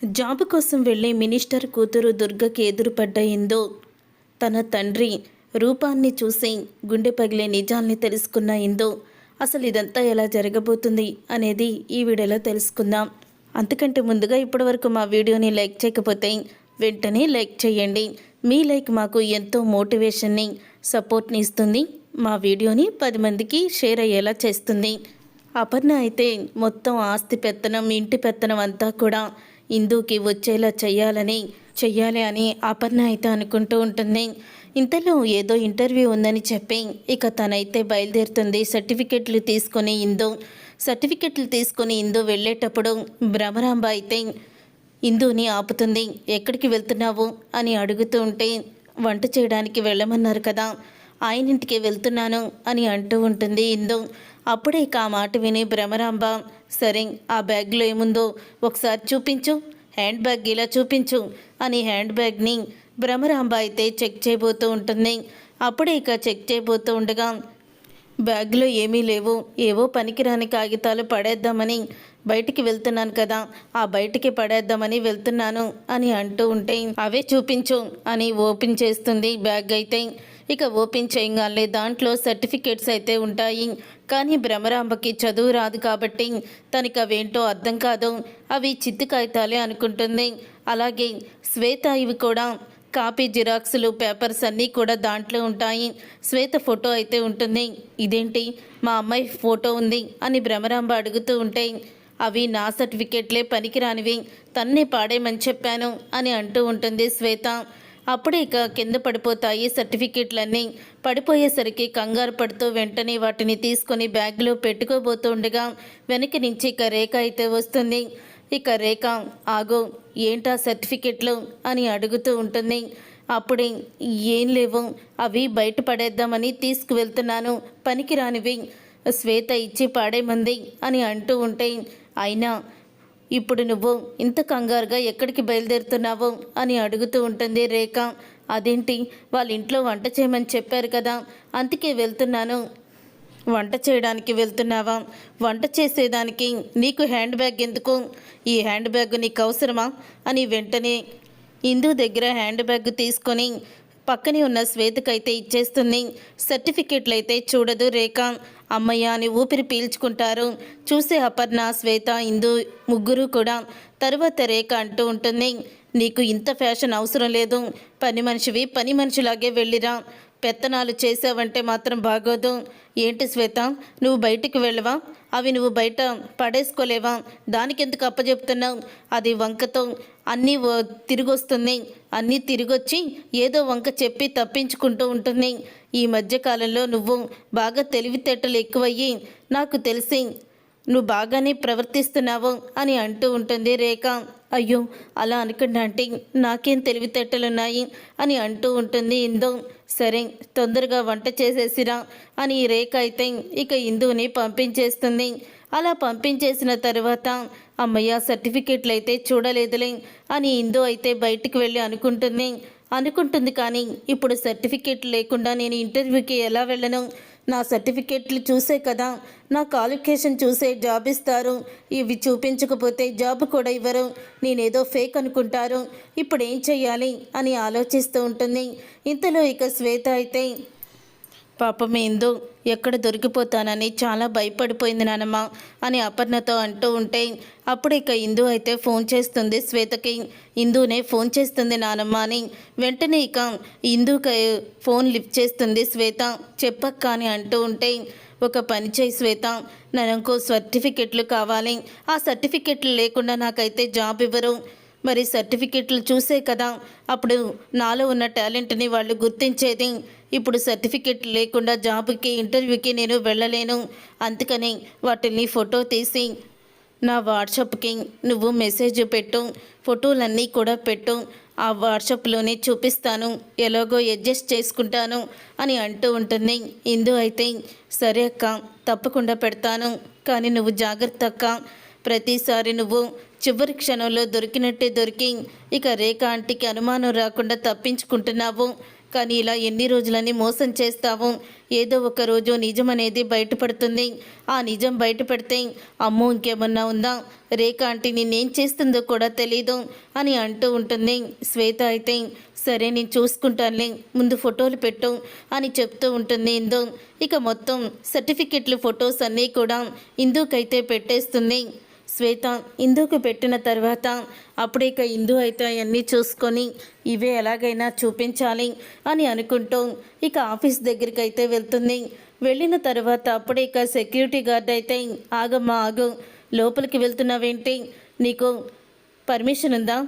Job కోసం వెళ్ళే minister కూతురు దుర్గకి ఎదురుపడ్డ ఇందు తన తండ్రి రూపాన్ని చూసి గుండె పగిలే నిజాల్ని తెలుసుకున్న ఇందు అసలు ఇదంతా ఎలా జరగబోతుంది అనేది ఈ వీడియోలో తెలుసుకుందాం. అంతకంటే ముందుగా ఇప్పటివరకు మా వీడియోని లైక్ చేయకపోతే వెంటనే లైక్ చేయండి. మీ లైక్ మాకు ఎంతో మోటివేషన్ని సపోర్ట్ని ఇస్తుంది. మా వీడియోని 10 మందికి షేర్ అయ్యేలా చేస్తుంది. అపర్ణ అయితే మొత్తం ఆస్తి పెత్తనం, ఇంటి పెత్తనం అంతా కూడా ఇందుకి వచ్చేలా చెయ్యాలి అని అపర్ణ అయితే అనుకుంటూ ఉంటుంది. ఇంతలో ఏదో ఇంటర్వ్యూ ఉందని చెప్పి ఇక తనైతే బయలుదేరుతుంది. సర్టిఫికెట్లు తీసుకొని ఇందు వెళ్ళేటప్పుడు భ్రమరాంబ అయితే ఇందుని ఆపుతుంది. ఎక్కడికి వెళ్తున్నావు అని అడుగుతూ ఉంటే వంట చేయడానికి వెళ్ళమన్నారు కదా, ఆయన ఇంటికి వెళ్తున్నాను అని అంటూ ఉంటుంది ఇందు. అప్పుడే ఇక ఆ మాట విని భ్రమరాంబ, సరే ఆ బ్యాగ్లో ఏముందో ఒకసారి చూపించు, హ్యాండ్ బ్యాగ్ ఇలా చూపించు అని హ్యాండ్ బ్యాగ్ని భ్రమరాంబ అయితే చెక్ చేయబోతూ ఉంటుంది. అప్పుడే ఇక చెక్ చేయబోతూ ఉండగా బ్యాగ్లో ఏమీ లేవు, ఏవో పనికిరాని కాగితాలు పడేద్దామని బయటికి వెళ్తున్నాను కదా, ఆ బయటికి పడేద్దామని వెళ్తున్నాను అని అంటూ ఉంటే అవే చూపించు అని ఓపెన్ చేస్తుంది బ్యాగ్ అయితే. ఇక ఓపెన్ చేయగానే దాంట్లో సర్టిఫికేట్స్ అయితే ఉంటాయి. కానీ భ్రమరాంబకి చదువు రాదు కాబట్టి తనకి అవేంటో అర్థం కాదు, అవి చిత్తు కాగితాలే అనుకుంటుంది. అలాగే శ్వేత ఇవి కూడా కాపీ జిరాక్స్లు, పేపర్స్ అన్నీ కూడా దాంట్లో ఉంటాయి. శ్వేత ఫోటో అయితే ఉంటుంది. ఇదేంటి మా అమ్మాయి ఫోటో ఉంది అని భ్రమరాంబ అడుగుతూ ఉంటే అవి నా సర్టిఫికేట్లే, పనికిరానివి, తన్నే పాడేయమని చెప్పాను అని అంటూ ఉంటుంది శ్వేత. అప్పుడే ఇక కింద పడిపోతాయి సర్టిఫికెట్లన్నీ. పడిపోయేసరికి కంగారు పడుతూ వెంటనే వాటిని తీసుకొని బ్యాగ్లో పెట్టుకోబోతూ ఉండగా వెనక్కి నుంచి ఇక రేఖ అయితే వస్తుంది. ఇక రేఖ, ఆగో, ఏంటా సర్టిఫికెట్లు అని అడుగుతూ ఉంటుంది. అప్పుడే ఏం లేవు, అవి బయట పడేద్దామని తీసుకువెళ్తున్నాను, పనికిరానివి, శ్వేత ఇచ్చి పాడేమంది అని అంటూ ఉంటే అయినా ఇప్పుడు నువ్వు ఇంత కంగారుగా ఎక్కడికి బయలుదేరుతున్నావు అని అడుగుతూ ఉంటుంది రేఖ. అదేంటి, వాళ్ళ ఇంట్లో వంట చేయమని చెప్పారు కదా, అందుకే వెళ్తున్నాను. వంట చేయడానికి వెళ్తున్నావా? వంట చేసేదానికి నీకు హ్యాండ్ బ్యాగ్ ఎందుకు? ఈ హ్యాండ్ బ్యాగ్ నీకు అవసరమా అని వెంటనే ఇందు దగ్గర హ్యాండ్ బ్యాగ్ తీసుకొని పక్కనే ఉన్న శ్వేతకైతే ఇచ్చేస్తుంది. సర్టిఫికెట్లు అయితే చూడదు రేఖ. అమ్మయ్య అని ఊపిరి పీల్చుకుంటారు. చూసే అపర్ణ, శ్వేత, ఇందు ముగ్గురు కూడా. తరువాత రేఖ అంటూ ఉంటుంది, నీకు ఇంత ఫ్యాషన్ అవసరం లేదు, పని మనిషిలాగే వెళ్ళిరా, పెత్తనాలు చేసావంటే మాత్రం బాగోదు. ఏంటి శ్వేత, నువ్వు బయటికి వెళ్ళవా? అవి నువ్వు బయట పడేసుకోలేవా? దానికెందుకు అప్పచెప్తున్నావు? అది వంకతో అన్నీ తిరిగొస్తుంది, అన్నీ తిరిగొచ్చి ఏదో వంక చెప్పి తప్పించుకుంటూ ఉంటుంది. ఈ మధ్యకాలంలో నువ్వు బాగా తెలివితేటలు ఎక్కువయ్యి నాకు తెలిసి నువ్వు బాగానే ప్రవర్తిస్తున్నావు అని అంటూ ఉంటుంది రేఖ. అయ్యో, అలా అనకుండా అంటే నాకేం తెలివితేటలున్నాయి అని అంటూ ఉంటుంది ఇందు. సరే, తొందరగా వంట చేసేసిరా అని రేఖ అయితే ఇక ఇందుని పంపించేస్తుంది. అలా పంపించేసిన తర్వాత అమ్మయ్య, సర్టిఫికెట్లు అయితే చూడలేదులే అని ఇందు అయితే బయటికి వెళ్ళి అనుకుంటుంది కానీ ఇప్పుడు సర్టిఫికెట్లు లేకుండా నేను ఇంటర్వ్యూకి ఎలా వెళ్ళను? నా సర్టిఫికెట్లు చూసే కదా, నా క్వాలిఫికేషన్ చూసే జాబ్ ఇస్తారు, ఇవి చూపించకపోతే జాబ్ కూడా ఇవ్వరు, నేనేదో ఫేక్ అనుకుంటారు, ఇప్పుడు ఏం చెయ్యాలి అని ఆలోచిస్తూ ఉంటుంది. ఇంతలో ఇక శ్వేత అయితే పాపం ఇందు ఎక్కడ దొరికిపోతానని చాలా భయపడిపోయింది నానమ్మ అని అపర్ణతో అంటూ ఉంటే అప్పుడు ఇక ఇందు అయితే ఫోన్ చేస్తుంది శ్వేతకి. ఇందునే ఫోన్ చేస్తుంది నానమ్మ అని వెంటనే ఇక ఇందుకి ఫోన్ లిఫ్ట్ చేస్తుంది శ్వేత. చెప్పక్క అని అంటూ ఉంటే ఒక పని చేయి శ్వేత, నాకు సర్టిఫికెట్లు కావాలి, ఆ సర్టిఫికెట్లు లేకుండా నాకైతే జాబ్ ఇవ్వరు. మరి సర్టిఫికెట్లు చూసే కదా అప్పుడు నాలో ఉన్న టాలెంట్ని వాళ్ళు గుర్తించేది. ఇప్పుడు సర్టిఫికెట్ లేకుండా జాబ్కి, ఇంటర్వ్యూకి నేను వెళ్ళలేను. అందుకని వాటిని ఫోటో తీసి నా వాట్సాప్కి నువ్వు మెసేజ్ పెట్టు, ఫోటోలన్నీ కూడా పెట్టు, ఆ వాట్సాప్లోనే చూపిస్తాను, ఎలాగో అడ్జస్ట్ చేసుకుంటాను అని అంటూ ఉంటుంది. ఇందు అయితే సరే అక్క, తప్పకుండా పెడతాను, కానీ నువ్వు జాగ్రత్త అక్క, ప్రతిసారి నువ్వు చివరి క్షణంలో దొరికినట్టే దొరికి ఇక రేఖ ఆంటీకి అనుమానం రాకుండా తప్పించుకుంటున్నావు. కానీ ఇలా ఎన్ని రోజులని మోసం చేస్తావు? ఏదో ఒక రోజు నిజం అనేది బయటపడుతుంది. ఆ నిజం బయటపడితే అమ్మో ఇంకేమన్నా ఉందా, రేఖ ఆంటీ నిన్నేం చేస్తుందో కూడా తెలీదు అని అంటూ ఉంటుంది. శ్వేత అయితే సరే నేను చూసుకుంటానులే, ముందు ఫోటోలు పెట్టు అని చెప్తూ ఉంటుంది ఇందు. ఇక మొత్తం సర్టిఫికెట్లు ఫొటోస్ అన్నీ కూడా ఇందుకైతే పెట్టేస్తుంది. శ్వేత ఇందుకు పెట్టిన తర్వాత అప్పుడే ఇక ఇందు అయితే అవన్నీ చూసుకొని ఇవే ఎలాగైనా చూపించాలి అని అనుకుంటూ ఇక ఆఫీస్ దగ్గరికి అయితే వెళ్తుంది. వెళ్ళిన తర్వాత అప్పుడే ఇక సెక్యూరిటీ గార్డ్ అయితే ఆగమ్మా ఆగు, లోపలికి వెళ్తున్నావేంటి, నీకు పర్మిషన్ ఉందా,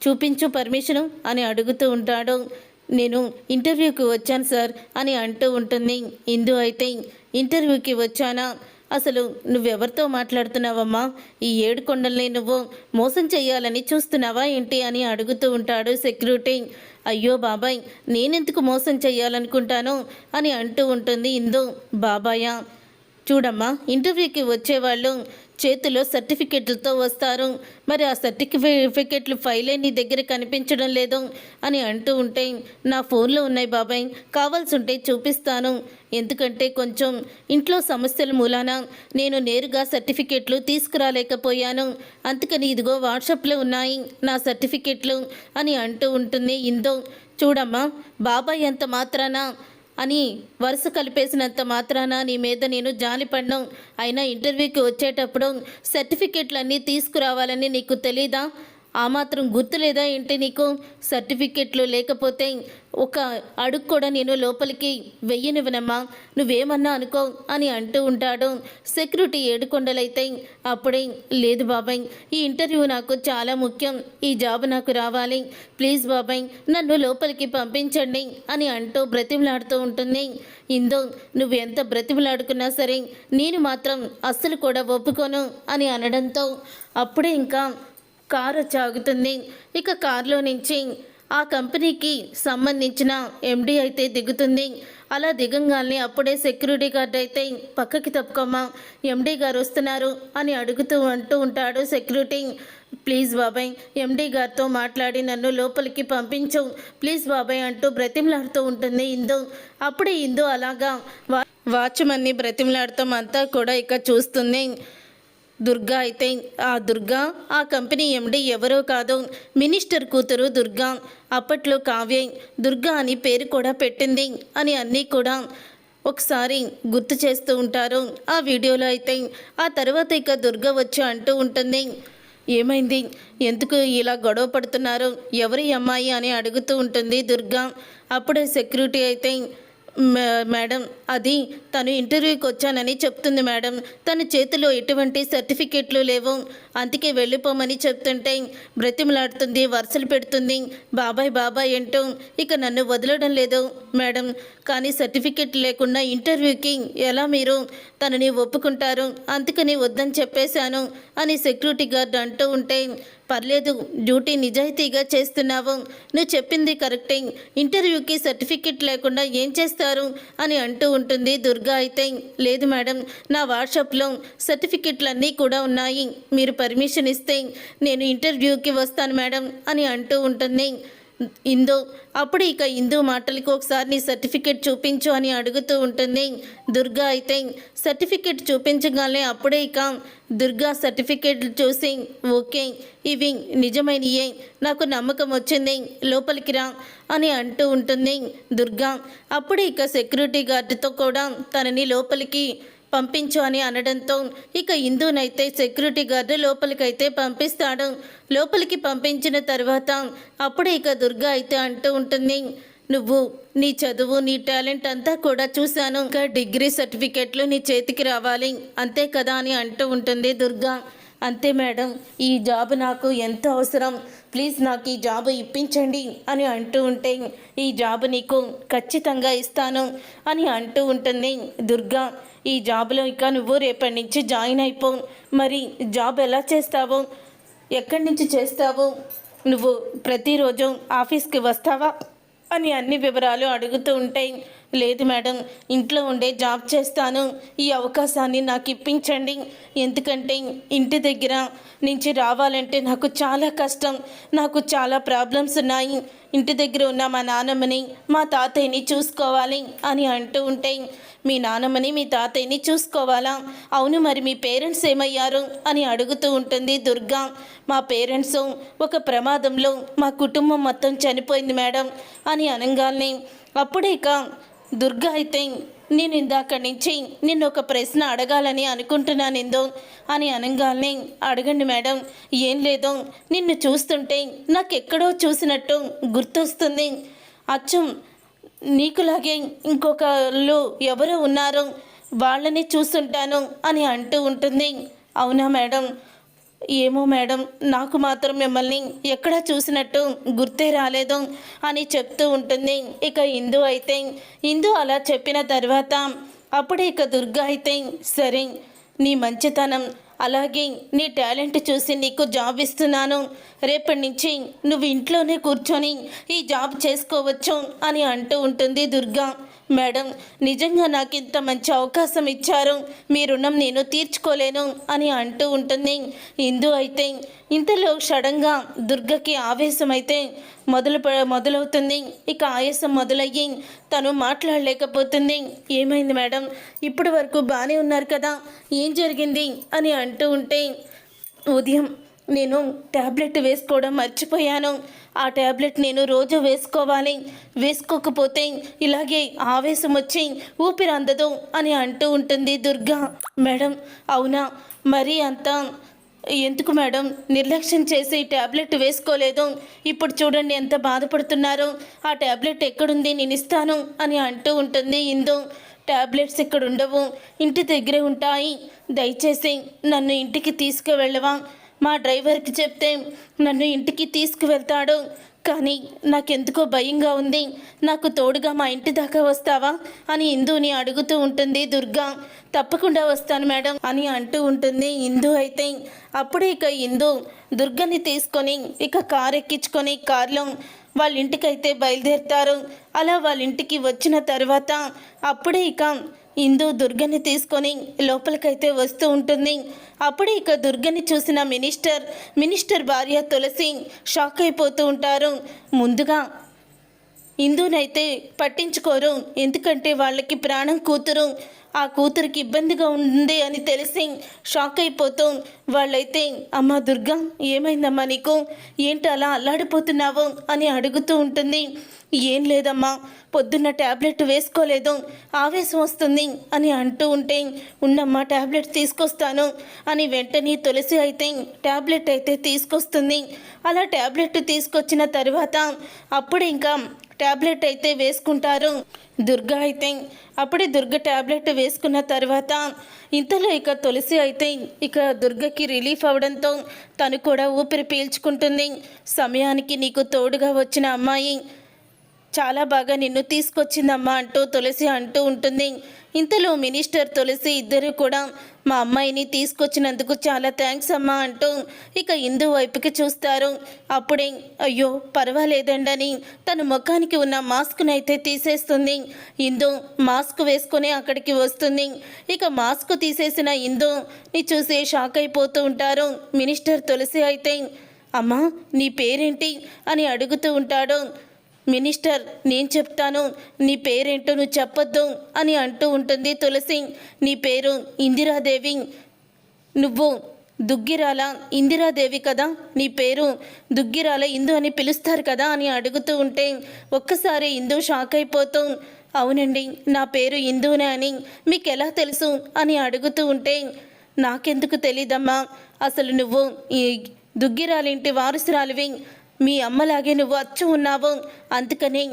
చూపించు పర్మిషను అని అడుగుతూ ఉంటాడు. నేను ఇంటర్వ్యూకి వచ్చాను సార్ అని అంటూ ఉంటుంది. ఇందు అయితే ఇంటర్వ్యూకి వచ్చానా, అసలు నువ్వెవరితో మాట్లాడుతున్నావమ్మా, ఈ 7 కొండల్ని నువ్వు మోసం చేయాలని చూస్తున్నావా ఏంటి అని అడుగుతూ ఉంటాడు సెక్యూరిటీ. అయ్యో బాబాయ్ నేనెందుకు మోసం చేయాలనుకుంటాను అని అంటూ ఉంటుంది ఇందు. బాబాయ్ చూడమ్మా, ఇంటర్వ్యూకి వచ్చేవాళ్ళు చేతిలో సర్టిఫికెట్లతో వస్తారు, మరి ఆ సర్టిఫికెట్లు ఫైలే నీ దగ్గర కనిపించడం లేదు అని అంటూ ఉంటే నా ఫోన్లో ఉన్నాయి బాబాయ్, కావాల్సి ఉంటే చూపిస్తాను, ఎందుకంటే కొంచెం ఇంట్లో సమస్యల మూలాన నేను నేరుగా సర్టిఫికెట్లు తీసుకురాలేకపోయాను, అందుకని ఇదిగో వాట్సాప్లో ఉన్నాయి నా సర్టిఫికెట్లు అని అంటూ ఉంటుంది ఇందు. చూడమ్మా బాబాయ్ అంత మాత్రాన అని వరుస కలిపేసినంత మాత్రాన నీ మీద నేను జాలిపడ్ను, అయినా ఇంటర్వ్యూకి వచ్చేటప్పుడు సర్టిఫికెట్లన్నీ తీసుకురావాలని నీకు తెలీదా, ఆ మాత్రం గుర్తులేదా ఏంటి నీకు, సర్టిఫికెట్లు లేకపోతే ఒక అడుగు కూడా నేను లోపలికి వెయ్యనివ్వనమ్మా, నువ్వేమన్నా అనుకో అని అంటూ ఉంటాడు సెక్యూరిటీ. ఏడుకొండలైతే అప్పుడే లేదు బాబాయ్, ఈ ఇంటర్వ్యూ నాకు చాలా ముఖ్యం, ఈ జాబ్ నాకు రావాలి, ప్లీజ్ బాబాయ్ నన్ను లోపలికి పంపించండి అని అంటూ బ్రతిమలాడుతూ ఉంటుంది. ఇందో నువ్వు ఎంత బ్రతిమలాడుకున్నా సరే నేను మాత్రం అస్సలు కూడా ఒప్పుకోను అని అనడంతో అప్పుడే ఇంకా కారు వచ్చి ఆగుతుంది. ఇక కారులో నుంచి ఆ కంపెనీకి సంబంధించిన ఎండి అయితే దిగుతుంది. అలా దిగంగానే అప్పుడే సెక్యూరిటీ గార్డ్ అయితే పక్కకి తప్పుకోమ్మా, ఎండి గారు వస్తున్నారు అని అంటూ ఉంటాడు సెక్యూరిటీ. ప్లీజ్ బాబాయ్ ఎండి గారితో మాట్లాడి నన్ను లోపలికి పంపించు ప్లీజ్ బాబాయ్ అంటూ బ్రతిమలాడుతూ ఉంటుంది ఇందు. అప్పుడే ఇందు అలాగా వాచ్మన్ని బ్రతిమలాడుతూ అంతా కూడా ఇక చూస్తుంది. దుర్గా అయితే దుర్గా ఆ కంపెనీ ఎండి ఎవరో కాదు, మినిస్టర్ కూతురు దుర్గా, అప్పట్లో కావ్య దుర్గా అని పేరు కూడా పెట్టింది అని అన్నీ కూడా ఒకసారి గుర్తు చేస్తూ ఉంటారు ఆ వీడియోలో అయితే. ఆ తర్వాత ఇక దుర్గా వచ్చి అంటూ ఉంటుంది, ఏమైంది, ఎందుకు ఇలా గొడవ పడుతున్నారు, ఎవరి అమ్మాయి అని అడుగుతూ ఉంటుంది దుర్గా. అప్పుడే సెక్యూరిటీ అయితే మేడం అది తను ఇంటర్వ్యూకి వచ్చానని చెప్తుంది మేడం, తన చేతిలో ఎటువంటి సర్టిఫికెట్లు లేవు, అందుకే వెళ్ళిపోమని చెప్తుంటే బ్రతిమలాడుతుంది, వరుసలు పెడుతుంది, బాబాయ్ బాబాయ్ అంటూ ఇక నన్ను వదలడం లేదు మేడం, కానీ సర్టిఫికెట్ లేకుండా ఇంటర్వ్యూకి ఎలా మీరు తనని ఒప్పుకుంటారు, అందుకని వద్దని చెప్పేశాను అని సెక్యూరిటీ గార్డ్ అంటూ ఉంటే పర్లేదు డ్యూటీ నిజాయితీగా చేస్తున్నావు, నువ్వు చెప్పింది కరెక్టే, ఇంటర్వ్యూకి సర్టిఫికెట్ లేకుండా ఏం చేస్తారు అని అంటూ ఉంటుంది దుర్గా. అయితే లేదు మేడం నా వాట్సాప్లో సర్టిఫికెట్లన్నీ కూడా ఉన్నాయి, మీరు పర్మిషన్ ఇస్తే నేను ఇంటర్వ్యూకి వస్తాను మేడం అని అంటూ ఉంటుంది ఇందు. అప్పుడు ఇక ఇందు మాటలకు ఒకసారి నీ సర్టిఫికెట్ చూపించు అని అడుగుతూ ఉంటుంది దుర్గా. అయితే సర్టిఫికెట్ చూపించగానే అప్పుడే ఇక దుర్గా సర్టిఫికెట్లు చూసి ఓకే ఇవి నిజమైనయే, నాకు నమ్మకం వచ్చింది, లోపలికి రా అని అంటూ ఉంటుంది దుర్గా. అప్పుడే ఇక సెక్యూరిటీ గార్డుతో కూడా తనని లోపలికి పంపించు అని అనడంతో ఇక ఇందునైతే సెక్యూరిటీ గార్డు లోపలికైతే పంపిస్తాడు. లోపలికి పంపించిన తర్వాత అప్పుడే ఇక దుర్గా అయితే అంటూ ఉంటుంది, నువ్వు నీ చదువు నీ టాలెంట్ అంతా కూడా చూశాను, ఇంకా డిగ్రీ సర్టిఫికెట్లు నీ చేతికి రావాలి అంతే కదా అని అంటూ ఉంటుంది దుర్గా. అంతే మేడం, ఈ జాబ్ నాకు ఎంతో అవసరం, ప్లీజ్ నాకు ఈ జాబ్ ఇప్పించండి అని అంటూ ఉంటే ఈ జాబ్ నీకు ఖచ్చితంగా ఇస్తాను అని అంటూ ఉంటుంది దుర్గా. ఈ జాబ్లో ఇక నువ్వు రేపటి నుంచి జాయిన్ అయిపో, మరి జాబ్ ఎలా చేస్తావు, ఎక్కడి నుంచి చేస్తావు, నువ్వు ప్రతిరోజు ఆఫీస్కి వస్తావా అని అన్ని వివరాలు అడుగుతూ ఉంటాయి లేదు మేడం, ఇంట్లో ఉండే జాబ్ చేస్తాను, ఈ అవకాశాన్ని నాకు ఇప్పించండి. ఎందుకంటే ఇంటి దగ్గర నుంచి రావాలంటే నాకు చాలా కష్టం, నాకు చాలా ప్రాబ్లమ్స్ ఉన్నాయి. ఇంటి దగ్గర ఉన్న మా నాన్నమ్మని మా తాతయ్యని చూసుకోవాలి అని అంటూ ఉంటే, మీ నాన్నమ్మని మీ తాతయ్యని చూసుకోవాలా? అవును, మరి మీ పేరెంట్స్ ఏమయ్యారు అని అడుగుతూ ఉంటుంది దుర్గా. మా పేరెంట్స్ ఒక ప్రమాదంలో మా కుటుంబం మొత్తం చనిపోయింది మేడం అని అనగానే, అప్పుడే ఇక దుర్గా అయితే, నేను ఇందాక నుంచి నిన్ను ఒక ప్రశ్న అడగాలని అనుకుంటున్నాను ఏందో అని అనగానే, అడగండి మేడం. ఏం లేదో, నిన్ను చూస్తుంటే నాకెక్కడో చూసినట్టు గుర్తొస్తుంది. అచ్చం నీకులాగే ఇంకొకళ్ళు ఎవరు ఉన్నారో వాళ్ళని చూస్తుంటాను అని అంటూ ఉంటుంది. అవునా మేడం? ఏమో మేడం, నాకు మాత్రం మిమ్మల్ని ఎక్కడ చూసినట్టు గుర్తే రాలేదు అని చెప్తూ ఉంటుంది. ఇక ఇందు అలా చెప్పిన తర్వాత అప్పుడే ఇక దుర్గా అయితే, సరే, నీ మంచితనం అలాగే నీ టాలెంట్ చూసి నీకు జాబ్ ఇస్తున్నాను, రేపటి నుంచి నువ్వు ఇంట్లోనే కూర్చొని ఈ జాబ్ చేసుకోవచ్చు అని అంటూ ఉంటుంది దుర్గా. మేడం, నిజంగా నాకు ఇంత మంచి అవకాశం ఇచ్చారు, మీ రుణం నేను తీర్చుకోలేను అని అంటూ ఉంటుంది. ఇందు అయితే ఇంతలో సడన్గా దుర్గకి ఆవేశం అయితే మొదలవుతుంది. ఇక ఆయాసం మొదలయ్యి తను మాట్లాడలేకపోతుంది. ఏమైంది మేడం? ఇప్పటి వరకు బాగానే ఉన్నారు కదా, ఏం జరిగింది అని అంటూ ఉంటే, ఉదయం నేను ట్యాబ్లెట్ వేసుకోవడం మర్చిపోయాను, ఆ ట్యాబ్లెట్ నేను రోజు వేసుకోవాలి, వేసుకోకపోతే ఇలాగే ఆవేశం వచ్చి ఊపిరి అందదు అని అంటూ ఉంటుంది దుర్గా. మేడం, అవునా? మరీ అంత ఎందుకు మేడం నిర్లక్ష్యం చేసి ట్యాబ్లెట్ వేసుకోలేదు? ఇప్పుడు చూడండి ఎంత బాధపడుతున్నారో, ఆ ట్యాబ్లెట్ ఎక్కడుంది, నేను ఇస్తాను అని అంటూ ఉంటుంది ఇందు. ట్యాబ్లెట్స్ ఇక్కడ ఉండవు, ఇంటి దగ్గరే ఉంటాయి, దయచేసి నన్ను ఇంటికి తీసుకువెళ్ళవా? మా డ్రైవర్కి చెప్తే నన్ను ఇంటికి తీసుకువెళ్తాడు, కానీ నాకెందుకో భయంగా ఉంది, నాకు తోడుగా మా ఇంటి దాకా వస్తావా అని ఇందుని అడుగుతూ ఉంటుంది దుర్గా. తప్పకుండా వస్తాను మేడం అని అంటూ ఉంటుంది ఇందు అయితే. అప్పుడే ఇక ఇందు దుర్గని తీసుకొని ఇక కారు ఎక్కించుకొని కారులో వాళ్ళ ఇంటికైతే బయలుదేరుతారు. అలా వాళ్ళ ఇంటికి వచ్చిన తర్వాత అప్పుడే ఇక ఇందు దుర్గని తీసుకొని లోపలికైతే వస్తూ ఉంటుంది. అప్పుడే ఇక దుర్గని చూసిన మినిస్టర్ భార్య తులసి షాక్ అయిపోతూ ఉంటారు. ముందుగా ఇందునైతే పట్టించుకోరు, ఎందుకంటే వాళ్ళకి ప్రాణం కూతురు, ఆ కూతురికి ఇబ్బందిగా ఉంది అని తెలిసి షాక్ అయిపోతూ వాళ్ళైతే, అమ్మా దుర్గా, ఏమైందమ్మా నీకు, ఏంటి అలా అల్లాడిపోతున్నావు అని అడుగుతూ ఉంటుంది. ఏం లేదమ్మా, పొద్దున్న ట్యాబ్లెట్ వేసుకోలేదు, ఆవేశం వస్తుంది అని అంటూ ఉంటే, ఉన్నమ్మా ట్యాబ్లెట్ తీసుకొస్తాను అని వెంటనే తులసి అయితే ట్యాబ్లెట్ అయితే తీసుకొస్తుంది. అలా ట్యాబ్లెట్ తీసుకొచ్చిన తర్వాత అప్పుడు ఇంకా ట్యాబ్లెట్ అయితే వేసుకుంటారు. దుర్గా అయితే అప్పుడే దుర్గ ట్యాబ్లెట్ వేసుకున్న తర్వాత ఇంతలో ఇక తులసి అయితే ఇక దుర్గకి రిలీఫ్ అవడంతో తను కూడా ఊపిరి పీల్చుకుంటుంది. సమయానికి నీకు తోడుగా వచ్చిన అమ్మాయి చాలా బాగా నిన్ను తీసుకొచ్చిందమ్మా అంటూ తులసి అంటూ ఉంటుంది. ఇంతలో మినిస్టర్ తులసి ఇద్దరు కూడా మా అమ్మాయిని తీసుకొచ్చినందుకు చాలా థ్యాంక్స్ అమ్మా అంటూ ఇక ఇందు వైపుకి చూస్తారు. అప్పుడే అయ్యో పర్వాలేదండని తన ముఖానికి ఉన్న మాస్క్ను అయితే తీసేస్తుంది. ఇందు మాస్క్ వేసుకొని అక్కడికి వస్తుంది. ఇక మాస్క్ తీసేసిన ఇందుని చూసి షాక్ అయిపోతూ ఉంటారు. మినిస్టర్ తులసి అయితే, అమ్మా నీ పేరేంటి అని అడుగుతూ ఉంటాడు. మినిస్టర్, నేను చెప్తాను, నీ పేరేంటో నువ్వు చెప్పొద్దు అని అంటూ ఉంటుంది తులసి. నీ పేరు ఇందిరాదేవి, నువ్వు దుగ్గిరాల ఇందిరాదేవి కదా, నీ పేరు దుగ్గిరాల ఇందు అని పిలుస్తారు కదా అని అడుగుతూ ఉంటే ఒక్కసారి ఇందు షాక్ అయిపోతూ, అవునండి నా పేరు ఇందునే అని మీకు ఎలా తెలుసు అని అడుగుతూ ఉంటే, నాకెందుకు తెలీదమ్మా, అసలు నువ్వు ఈ దుగ్గిరాలింటి వారసురాలివి, మీ అమ్మలాగే నువ్వు అచ్చు ఉన్నావు, అందుకని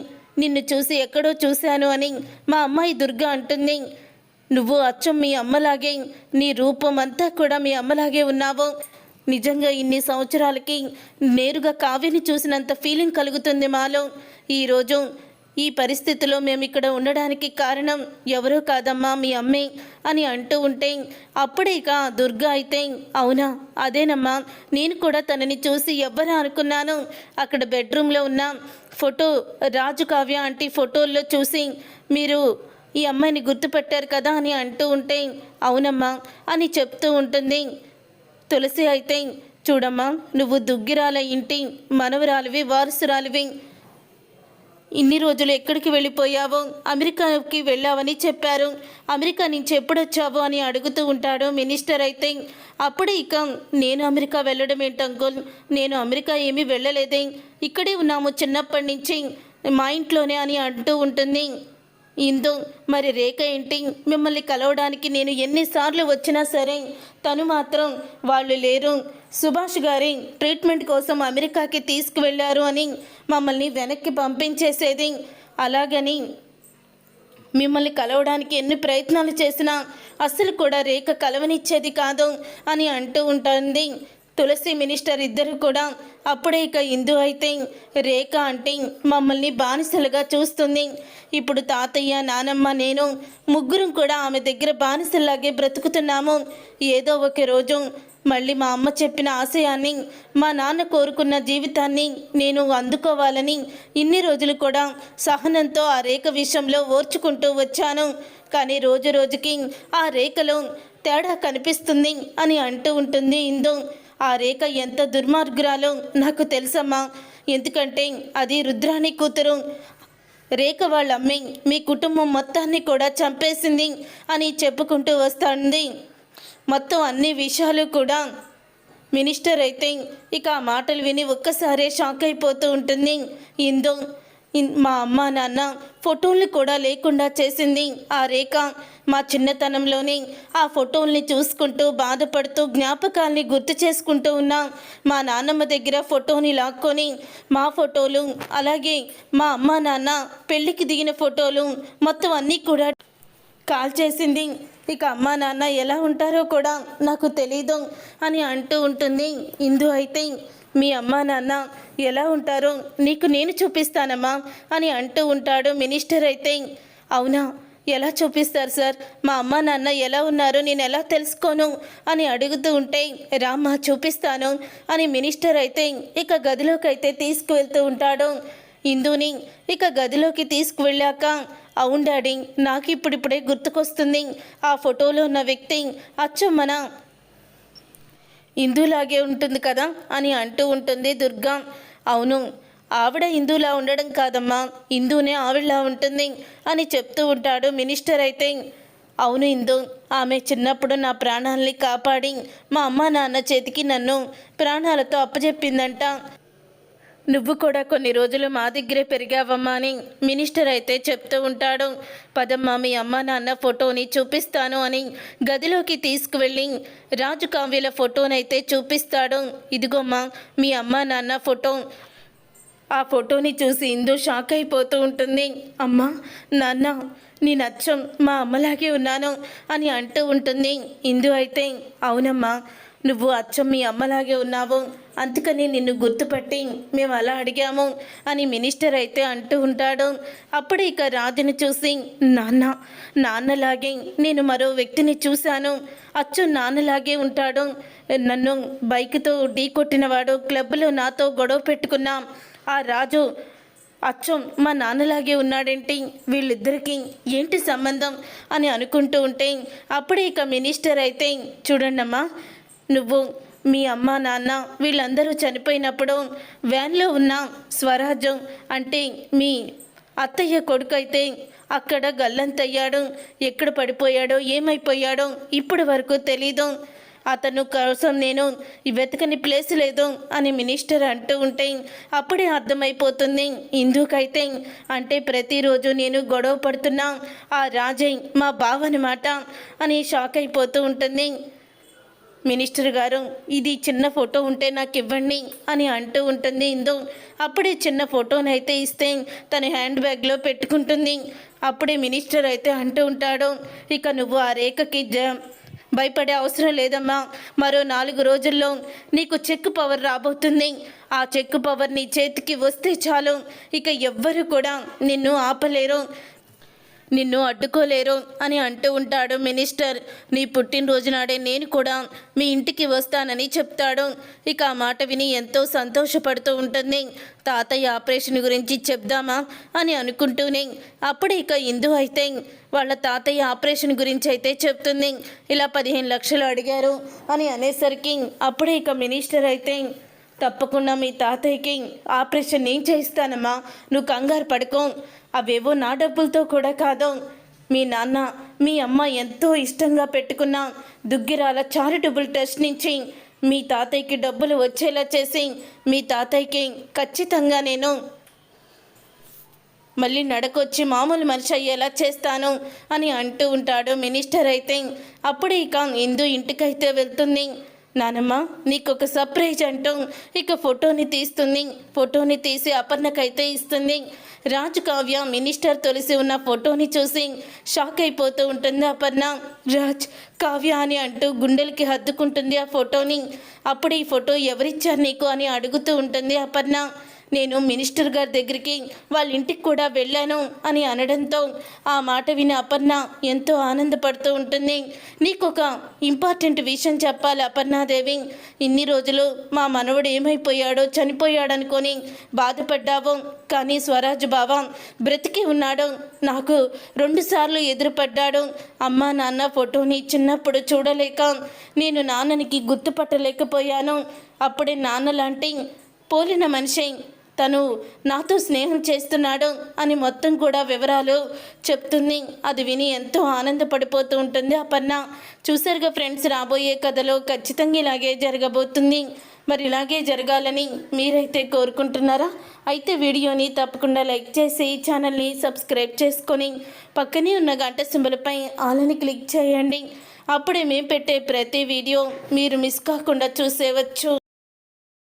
నిన్ను చూసి ఎక్కడో చూశాను అని మా అమ్మాయి దుర్గ అంటుంది. నువ్వు అచ్చం మీ అమ్మలాగే, నీ రూపం అంతా కూడా మీ అమ్మలాగే ఉన్నావు. నిజంగా ఇన్ని సంవత్సరాలకి నేరుగా కావ్యని చూసినంత ఫీలింగ్ కలుగుతుంది మాలో. ఈరోజు ఈ పరిస్థితిలో మేము ఇక్కడ ఉండడానికి కారణం ఎవరో కాదమ్మా మీ అమ్మే అని అంటూ ఉంటే అప్పుడే ఇక దుర్గా అయితే అవునా అదేనమ్మా, నేను కూడా తనని చూసి ఎవ్వరు అనుకున్నాను. అక్కడ బెడ్రూమ్లో ఉన్న ఫోటో రాజు కావ్య ఆంటీ ఫోటోల్లో చూసి మీరు ఈ అమ్మాయిని గుర్తుపెట్టారు కదా అని అంటూ ఉంటే అవునమ్మా అని చెప్తూ ఉంటుంది. తులసి అయితే చూడమ్మా, నువ్వు దుగ్గిరాల ఇంటి మనవరాలివి, వారసురాలివి. ఇన్ని రోజులు ఎక్కడికి వెళ్ళిపోయావో? అమెరికాకి వెళ్ళావని చెప్పారు. అమెరికా నుంచి ఎప్పుడొచ్చావో అని అడుగుతూ ఉంటాడు మినిస్టర్ అయితే. అప్పుడే ఇక నేను అమెరికా వెళ్ళడం ఏంటి అంకుల్, నేను అమెరికా ఏమీ వెళ్ళలేదే, ఇక్కడే ఉన్నాము చిన్నప్పటి నుంచి మా ఇంట్లోనే అని అంటూ ఉంటుంది. ఇందు మరి రేఖ ఏంటి, మిమ్మల్ని కలవడానికి నేను ఎన్నిసార్లు వచ్చినా సరే తను మాత్రం వాళ్ళు లేరు, సుభాష్ గారి ట్రీట్మెంట్ కోసం అమెరికాకి తీసుకువెళ్ళారు అని మమ్మల్ని వెనక్కి పంపించేసేది. అలాగని మిమ్మల్ని కలవడానికి ఎన్ని ప్రయత్నాలు చేసినా అస్సలు కూడా రేఖ కలవనిచ్చేది కాదు అని అంటూ ఉంటుంది. తులసి మినిస్టర్ ఇద్దరు కూడా అప్పుడే ఇక ఇందు అయితే రేఖ అంటే మమ్మల్ని బానిసలుగా చూస్తుంది. ఇప్పుడు తాతయ్య, నానమ్మ, నేను ముగ్గురం కూడా ఆమె దగ్గర బానిసల్లాగే బ్రతుకుతున్నాము. ఏదో ఒక రోజు మళ్ళీ మా అమ్మ చెప్పిన ఆశయాన్ని, మా నాన్న కోరుకున్న జీవితాన్ని నేను అందుకోవాలని ఇన్ని రోజులు కూడా సహనంతో ఆ రేఖ విషయంలో ఓర్చుకుంటూ వచ్చాను. కానీ రోజు రోజుకి ఆ రేఖలో తేడా కనిపిస్తుంది అని అంటూ ఉంటుంది ఇందు. ఆ రేఖ ఎంత దుర్మార్గురాలో నాకు తెలుసమ్మా, ఎందుకంటే అది రుద్రాణి కూతురు. రేఖ వాళ్ళ అమ్మే మీ కుటుంబం మొత్తాన్ని కూడా చంపేసింది అని చెప్పుకుంటూ వస్తుంది. మొత్తం అన్ని విషయాలు కూడా మినిస్టర్ అయితే ఇక ఆ మాటలు విని ఒక్కసారే షాక్ అయిపోతూ ఉంటుంది. ఇందు మా అమ్మ నాన్న ఫోటోల్ని కూడా లేకుండా చేసింది ఆ రేఖ. మా చిన్నతనంలోనే ఆ ఫోటోల్ని చూసుకుంటూ బాధపడుతూ జ్ఞాపకాల్ని గుర్తు చేసుకుంటూ ఉన్నాం. మా నాన్నమ్మ దగ్గర ఫోటోని లాక్కొని మా ఫోటోలు, అలాగే మా అమ్మ నాన్న పెళ్ళికి దిగిన ఫోటోలు మొత్తం అన్నీ కూడా కాల్ చేసింది. ఇక అమ్మా నాన్న ఎలా ఉంటారో కూడా నాకు తెలీదు అని అంటూ ఉంటుంది ఇందు. అయితే మీ అమ్మా నాన్న ఎలా ఉంటారో నీకు నేను చూపిస్తానమ్మా అని అంటూ ఉంటాడు మినిస్టర్ అయితే. అవునా, ఎలా చూపిస్తారు సార్, మా అమ్మ నాన్న ఎలా ఉన్నారో నేను ఎలా తెలుసుకోను అని అడుగుతూ ఉంటే రామ్మా చూపిస్తాను అని మినిస్టర్ అయితే ఇక గదిలోకి అయితే తీసుకువెళ్తూ ఉంటాడు ఇందుని. ఇక గదిలోకి తీసుకువెళ్ళాక అవును డాడీ, నాకు ఇప్పుడిప్పుడే గుర్తుకొస్తుంది, ఆ ఫోటోలో ఉన్న వ్యక్తి అచ్చం మన ఇందులాగే ఉంటుంది కదా అని అంటూ ఉంటుంది దుర్గా. అవును, ఆవిడ హిందూలా ఉండడం కాదమ్మా, హిందూనే ఆవిడలా ఉంటుంది అని చెప్తూ ఉంటాడు మినిస్టర్ అయితే. అవును ఇందు, ఆమె చిన్నప్పుడు నా ప్రాణాలని కాపాడి మా అమ్మ నాన్న చేతికి నన్ను ప్రాణాలతో అప్పచెప్పిందంట. నువ్వు కూడా కొన్ని రోజులు మా దగ్గరే పెరిగావమ్మా అని మినిస్టర్ అయితే చెప్తూ ఉంటాడు. పదమ్మా మీ అమ్మ నాన్న ఫోటోని చూపిస్తాను అని గదిలోకి తీసుకువెళ్ళి రాజు కావ్యల ఫోటోనైతే చూపిస్తాడు. ఇదిగోమ్మా మీ అమ్మ నాన్న ఫోటో. ఆ ఫోటోని చూసి ఇందు షాక్ అయిపోతూ ఉంటుంది. అమ్మా నాన్న, నేను అచ్చం మా అమ్మలాగే ఉన్నాను అని అంటూ ఉంటుంది ఇందు. అయితే అవునమ్మా, నువ్వు అచ్చం మీ అమ్మలాగే ఉన్నావు, అందుకని నిన్ను గుర్తుపట్టి మేము అలా అడిగాము అని మినిస్టర్ అయితే అంటూ ఉంటాడు. అప్పుడు ఇక రాధని చూసి నాన్నలాగే నేను మరో వ్యక్తిని చూశాను, అచ్చు నాన్నలాగే ఉంటాడు, నన్ను బైక్తో ఢీ కొట్టినవాడు, క్లబ్లో నాతో గొడవ పెట్టుకున్నాం ఆ రాజు అచ్చం మా నాన్నలాగే ఉన్నాడేంటి, వీళ్ళిద్దరికీ ఏంటి సంబంధం అని అనుకుంటూ ఉంటే అప్పుడే ఇక మినిస్టర్ అయితే చూడండమ్మా, నువ్వు మీ అమ్మ నాన్న వీళ్ళందరూ చనిపోయినప్పుడు వ్యాన్లో ఉన్న స్వరాజ్యం అంటే మీ అత్తయ్య కొడుకు అయితే అక్కడ గల్లంతయ్యాడు, ఎక్కడ పడిపోయాడో ఏమైపోయాడో ఇప్పటి వరకు తెలీదు, అతను కోసం నేను వెతకని ప్లేస్ లేదు అని మినిస్టర్ అంటూ ఉంటే అప్పుడే అర్థమైపోతుంది ఇందుకైతే. అంటే ప్రతిరోజు నేను గొడవ పడుతున్నా ఆ రాజయ్ మా బావనమాట అని షాక్ అయిపోతూ ఉంటుంది. మినిస్టర్ గారు, ఇది చిన్న ఫోటో ఉంటే నాకు ఇవ్వండి అని అంటూ ఉంటుంది ఇందు. అప్పుడే చిన్న ఫోటోనైతే ఇస్తే తన హ్యాండ్ బ్యాగ్లో పెట్టుకుంటుంది. అప్పుడే మినిస్టర్ అయితే అంటూ ఉంటాడు, ఇక నువ్వు ఆ రేఖకి భయపడే అవసరం లేదమ్మా. మరో 4 రోజుల్లో నీకు చెక్ పవర్ రాబోతుంది. ఆ చెక్ పవర్ నీ చేతికి వస్తే చాలు, ఇక ఎవ్వరు కూడా నిన్ను ఆపలేరు, నిన్ను అడ్డుకోలేరు అని అంటూ ఉంటాడు మినిస్టర్. నీ పుట్టినరోజు నాడే నేను కూడా మీ ఇంటికి వస్తానని చెప్తాడు. ఇక ఆ మాట విని ఎంతో సంతోషపడుతూ ఉంటుంది. తాతయ్య ఆపరేషన్ గురించి చెప్దామా అని అనుకుంటూనే అప్పుడే ఇక ఇందు అయితే వాళ్ళ తాతయ్య ఆపరేషన్ గురించి అయితే చెప్తుంది. ఇలా 15 లక్షలు అడిగారు అని అనేసరికి అప్పుడే ఇక మినిస్టర్ అయితే తప్పకుండా మీ తాతయ్యకి ఆపరేషన్ నేను చేయిస్తానమ్మా, నువ్వు కంగారు పడుకో. అవేవో నా డబ్బులతో కూడా కాదు, మీ నాన్న మీ అమ్మ ఎంతో ఇష్టంగా పెట్టుకున్న దుగ్గిరాల చారిటబుల్ ట్రస్ట్ నుంచి మీ తాతయ్యకి డబ్బులు వచ్చేలా చేసి మీ తాతయ్యకి ఖచ్చితంగా నేను మళ్ళీ నడకొచ్చి మామూలు మనిషి అయ్యేలా చేస్తాను అని అంటూ ఉంటాడు మినిస్టర్ అయితే. అప్పుడే ఇక ఇందు ఇంటికైతే వెళ్తుంది. నానమ్మ నీకు ఒక సర్ప్రైజ్ అంటూ ఇక ఫోటోని తీస్తుంది. ఫోటోని తీసి అపర్ణకైతే ఇస్తుంది. రాజు కావ్య మినిస్టర్ తొలిసి ఉన్న ఫోటోని చూసి షాక్ అయిపోతూ ఉంటుంది అపర్ణ. రాజ్, కావ్య అని అంటూ గుండెలకి హత్తుకుంటుంది ఆ ఫోటోని. అప్పుడు ఈ ఫోటో ఎవరిచ్చారు నీకు అని అడుగుతూ ఉంటుంది అపర్ణ. నేను మినిస్టర్ గారి దగ్గరికి వాళ్ళ ఇంటికి కూడా వెళ్ళాను అని అనడంతో ఆ మాట విని అపర్ణ ఎంతో ఆనందపడుతూ ఉంటుంది. నీకు ఒక ఇంపార్టెంట్ విషయం చెప్పాలి అపర్ణాదేవి. ఇన్ని రోజులు మా మనవడు ఏమైపోయాడో చనిపోయాడనుకొని బాధపడ్డావు, కానీ స్వరాజ్ బావ బ్రతికి ఉన్నాడు. నాకు 2 సార్లు ఎదురుపడ్డాడు. అమ్మ నాన్న ఫోటోని చిన్నప్పుడు చూడలేక నేను నాన్ననికి గుర్తుపట్టలేకపోయాను. అప్పుడే నాన్న లాంటి పోలిన మనిషి తను నాతో స్నేహం చేస్తున్నాడు అని మొత్తం కూడా వివరాలు చెప్తుంది. అది విని ఎంతో ఆనందపడిపోతూ ఉంటుంది అపర్ణ. చూసారుగా ఫ్రెండ్స్, రాబోయే కథలో ఖచ్చితంగా ఇలాగే జరగబోతుంది. మరి ఇలాగే జరగాలని మీరైతే కోరుకుంటున్నారా? అయితే వీడియోని తప్పకుండా లైక్ చేసి ఛానల్ని సబ్స్క్రైబ్ చేసుకొని పక్కనే ఉన్న గంట సింబల్పై ఆల్ అని క్లిక్ చేయండి. అప్పుడే మేము పెట్టే ప్రతి వీడియో మీరు మిస్ కాకుండా చూసేవచ్చు.